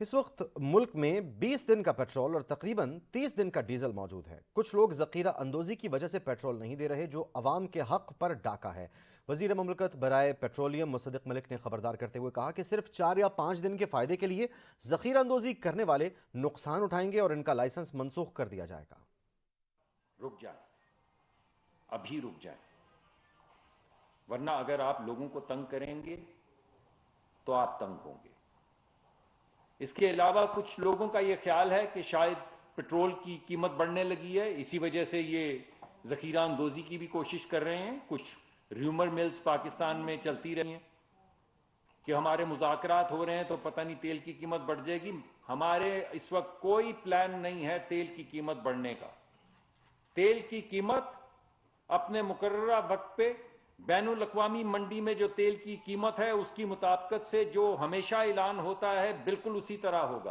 اس وقت ملک میں 20 دن کا پیٹرول اور تقریباً 30 دن کا ڈیزل موجود ہے۔ کچھ لوگ ذخیرہ اندوزی کی وجہ سے پیٹرول نہیں دے رہے، جو عوام کے حق پر ڈاکہ ہے۔ وزیر مملکت برائے پیٹرولیم مصدق ملک نے خبردار کرتے ہوئے کہا کہ صرف 4 یا 5 دن کے فائدے کے لیے ذخیرہ اندوزی کرنے والے نقصان اٹھائیں گے اور ان کا لائسنس منسوخ کر دیا جائے گا۔ رک جائے، ابھی رک جائے، ورنہ اگر آپ لوگوں کو تنگ کریں گے تو آپ تنگ ہوں گے۔ اس کے علاوہ کچھ لوگوں کا یہ خیال ہے کہ شاید پٹرول کی قیمت بڑھنے لگی ہے، اسی وجہ سے یہ ذخیرہ اندوزی کی بھی کوشش کر رہے ہیں۔ کچھ ریومر ملز پاکستان میں چلتی رہی ہیں کہ ہمارے مذاکرات ہو رہے ہیں تو پتہ نہیں تیل کی قیمت بڑھ جائے گی۔ ہمارے اس وقت کوئی پلان نہیں ہے تیل کی قیمت بڑھنے کا۔ تیل کی قیمت اپنے مقررہ وقت پہ بین الاقوامی منڈی میں جو تیل کی قیمت ہے اس کی مطابقت سے جو ہمیشہ اعلان ہوتا ہے بالکل اسی طرح ہوگا۔